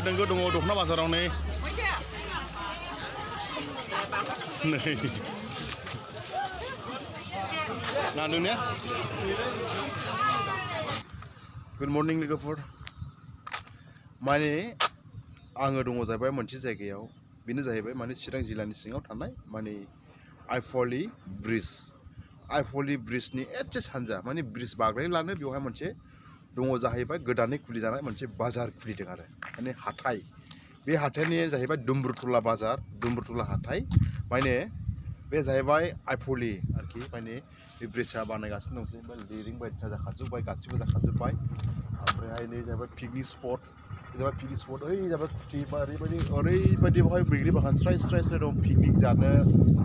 दोंगो दङ दखना बाजाराव नै नानुnya Good morning लोगोफोर माने आङो दङ जाहैबाय मोनसे जायगायाव बेनो जाहैबाय माने चिरां जिल्लानि सिङाव थानाय माने आइफवालि ब्रिजनि एसे सानजा माने ब्रिज बारलांनो बेवहाय मोनसे दङ जाहैबाय गोदानै खुलिजानाय मोनसे बाजार खुलिदों आरो माने हाथाय बे हाथायनि जाहैबाय दुम्ब्रुतला बाजार दुम्ब्रुतला हाथाय माने बे जाहैबाय आइफवालि आरोखि माने बे ब्रिजआ बानायगासिनो दंसै ओमफ्राय लिरिं बायदिसिना जाखाजोब्बाय गासिबो जाखाजोब्बाय ओमफ्रायहाय नै जाहैबाय पिकनिक स्पट ओइ जाबाय खुथि बा ओरैबायदि बेवहाय बैग्रि बागान स्राय दं पिकनिक जानो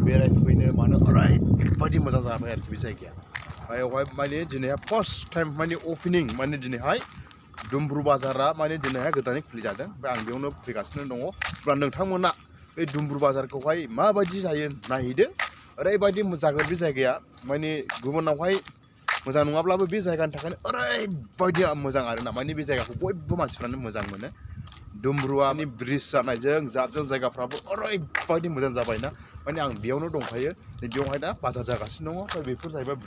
बेरायफैनो मानो ओरैबायदि मोजां जाबाय आरोखि बे जायगाया बेवहाय माने दिनैहाय फार्स्ट टाइम माने अपेनिं माने दिनैहाय दुम्ब्रु बाजारा माने दिनैहाय गोदानै खुलिजादों ओमफ्राय आं बेयावनो फैगासिनो दङ अब्ला नोंथांमोना बे दुम्ब्रु बाजारखौहाय माबायदि जायो नायहैदो ओरैबायदि जागोन बे जायगाया माने गुबुनावहाय मोजां नङाब्लाबो बे जायगानि थाखायनो ओरैबायदि मोजां आरोना माने बे जायगाखौ बयबो मानसिफ्रानो मोजां मोनो दुम्ब्रुआ ब्रिज जानायजों जाबजों जायगाफ्राबो ओरैबायदि मोजां जाबायना माने आं बेयावनो दंखायो बेवहाय दा बाजार जागासिनो दङ ओमफ्राय बेफोर जाहैबाय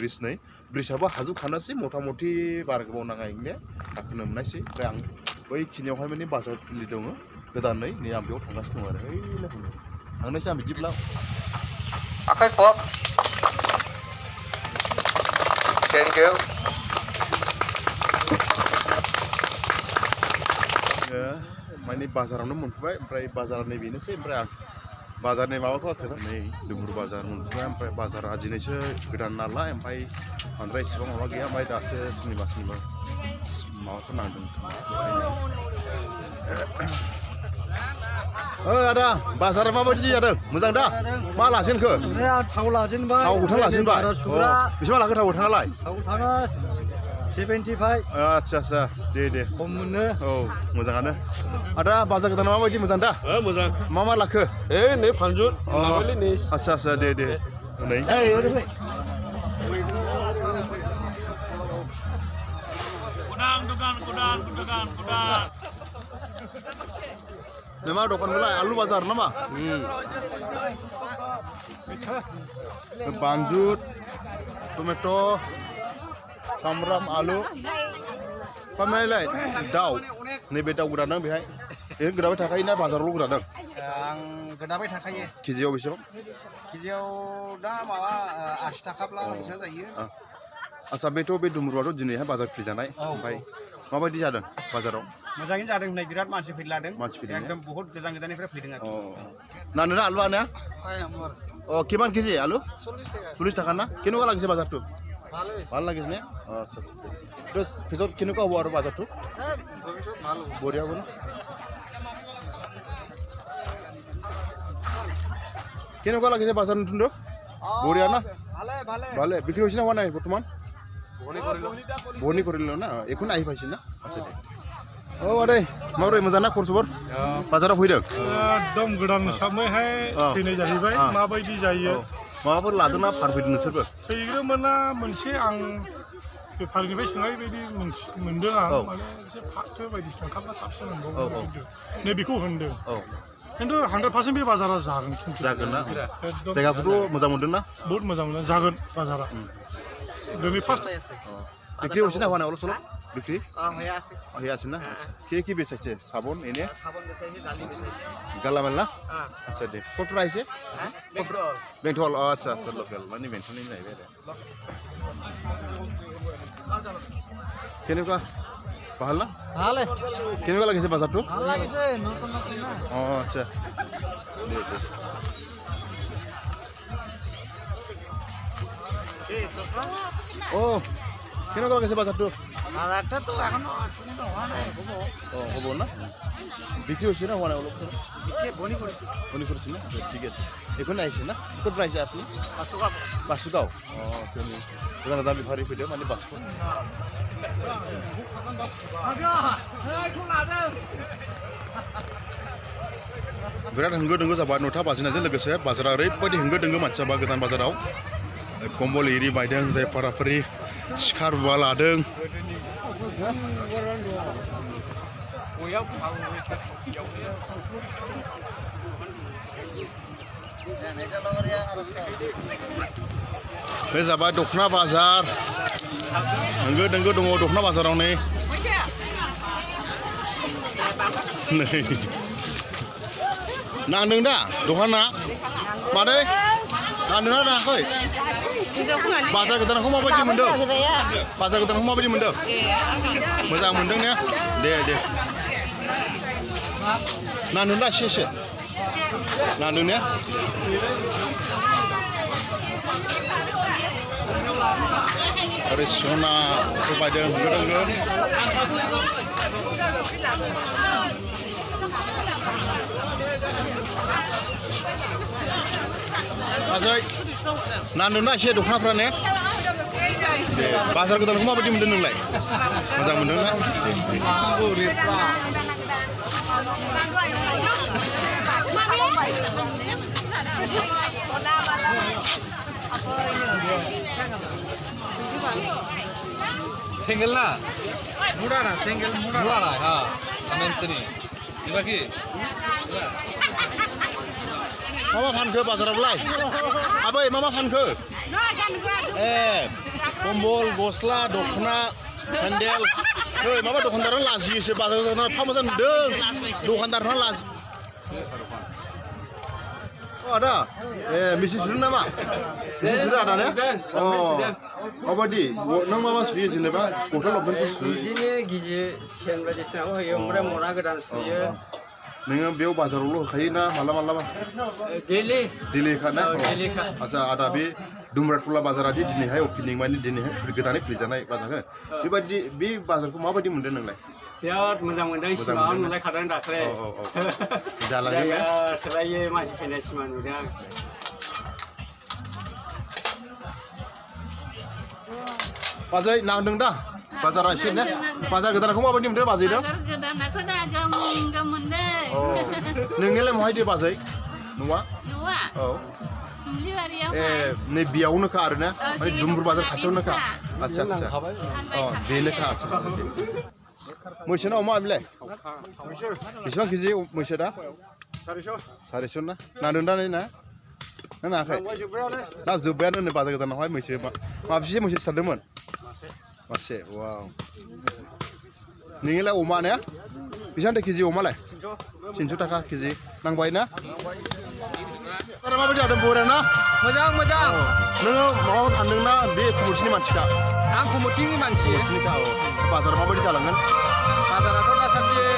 ब्रिजआबो हाजोबखानोसै मथा मथि बारा गोबाव नाङा इनो गाखोनो मोननायसै ओमफ्राय आं बैखिनियावहाय माने बाजार खुलि दङ गोदानै नै आं बेयाव थांगासिनो दं आरो थांनोसै आं बिदिब्ला आखाइ खब Thank you. माने बाजारावनो मोनफैबाय ओमफ्राय बाजारा नैबेनोसै ओमफ्राय आं बाजारनि माबाखौ नै दुम्ब्रु बाजार मोनफैबाय ओमफ्राय बाजारा दिनैसो गोदान नालाय ओमफ्राय बांद्राय इसेबां माबा गैया ओमफ्राय दासो सोरनिबा माबाखौ नांदों आदा बाजारा माबायदि जादों मोजां दा मा लाजेनखो थाव लाजेनबाय थाव गोथां लाजेनबाय बेसेबां लाखो थाव गोथाङालाय थाव गोथाङा 75 आच्छा दे खम मोनो औ मोजाङानो आदा बाजार गोदाना माबायदि मोजां दा मोजां मा लाखो नै फानजुत आच्छा दे नै Kudan. Nama dokan mulai alu bazar nama. Banjut, tomato, samram, alu. Pamai daw. Ini beda gudang behai. Ini gudang thakai na bazar lu gudang. Gudang thakai. Kijiau bisa? Kijiau dah mawa 80 taka lah bisa saja. Asa beto be dumruato dinaiहाय बाजार खुलिजानाय ओमफ्राय माबायदि जादों बाजाराव मोजाङै जादों होननाय बिराद मानसि फैलादों एकदम बहुत गोजाननिफ्राय फैदों आरो नानोना आलु आना किमान केजि आलु 40 টাকা ना केनेকুৱা লাগিছে বাজারটো ভাল লাগিছে নে আচ্ছা তো পিছত কেনেকুৱা হ'ব আৰু বাজারটো ভৱিষ্যত ভাল হ'ব বঢ়িয়া হ'ব না কেনেকুৱা লাগিছে বাজাৰ নতুনটো বঢ়িয়া না ভালে বিক্ৰী হৈছে না হোৱা নাই বৰ্তমান বনি কৰিলো না এখন আহি পাইছিল না আচ্ছা দে আরে माबोरै मोजां ना खरसबर बाजाराव फैदों एकदम गोदान हिसाबैहाय फैनाय जाहैबाय माबायदि जायो माबाफोर लादोंना फानफैदों नोंसोरबो फैग्रोमोना मोनसे आं बेफारिनिफ्राय सोंनाय बायदि मोनदों आं माने एसे फाथो बायदिसिना खालामना साबसिन मोनबावो नै बेखौ होनदों खिन्थु 100% बे बाजारा जागोन ना जायगाखौथ' मोजां मोनदों ना बहुत मोजां मोनो जागोन बाजारा दिनै फार्स्ट बिक्री होसिना होना অলপ চলপ बिक्री হয়ে আছে না কি বেচাইছে সাবন এনে গালামাল না আচ্ছা দে কত রাইছে বেंटल আচ্ছা লোকাল মানে বেंटलनि जाहैबाय आरो কেনেকুৱা ভাল না ভালে কেনেকুৱা লাগিছে বাজারটো ভাল লাগিছে নতুন না আচ্ছা কেনেকুৱা লাগিছে বাজারটো বাজারটা তো এখনো ঠিকমতো হওয়া নাই হ'ব না বিক্রি হচ্ছে না হওয়া নাই অলপ বিক্রি বনি করেছি না ঠিক আছে এখানে আইছে না কত রাইছে আপনি বাসুগাঁও गोजान गोजान बेफारि फैदों माने बासुगाव बिराद होंगो दोंगो जाबाय 9टा बाजिनायजों लोगोसे बाजारा ओरैबायदि होंगो दोंगो मानसि जाबाय गोदान बाजाराव कम्बल एरि बायदों जाय फाराफारि सिखा रुवा लादों बे जाबाय दखना बाजार होंगो दोंगो दङ दखना बाजाराव नै नांदों दा दखाना मादै नांदोंना नाङाखै बाजार गोदानखौ माबायदि मोनदों बाजार गोदानखौ माबायदि मोनदों मोजां मोनदों ने दे नांदों दा एसे नांदों ने ओरै सना बायदों होंगो दोंगो बाजै नांदों दा एसे दखनाफ्रा ने दे बाजार गोदानखौ माबायदि मोनदों नोंलाय मोजां मोनदों ना Single na? Murah na, single murah na. Ha, menteri. Dibagi. Mama फानखो बाजारावलाय आबै मा फानखो कम्बल गस्ला दखना सेन्देल नै माबा दखानदारना लाजियोसो बाजाराव फामा जादों दखानदारना लाजि ada Mrs. nama Mrs. ada ne apa di nang mama suyi jeneba hotel open suyi ini gizi sian baca sama yang mereka mau naga dan suyi nengah beo bazar ulu kayaknya malam Delhi kan asa ada be Dumbrutola Bazar adi dini hai opening mani dini hai kita nih pelajaran bazar coba di be bazarku mau apa di menden nenglah ya menang siman mulai kadang dakle jalan ya selain masih kena siman udah bazar nangdeng dah bazar asin ya bazar kita nak mau apa di menden bazar itu bazar kita nak ada gamun deh nenggelam mau di bazar nuwa Sumblibari ne biyaunu ka arna mani Dumbrutola Bazar kacau ka acha bene ka acha Moisena oma amle Bisman kizi moisena Sarisho na nandun da na na kai na zubayan ne bazar kita na hoy moise ma bisi moise sademon masih wow ningila oma ne bisan de kizi oma lai 300 taka kizi nang bai na Orang apa jadi borena na? Mojang. Nengok mau tanding na be kumurcini mancika. Ang kumurcini manci. Kumurcini kau. Bazar apa di jalangan? Bazar itu dah sampai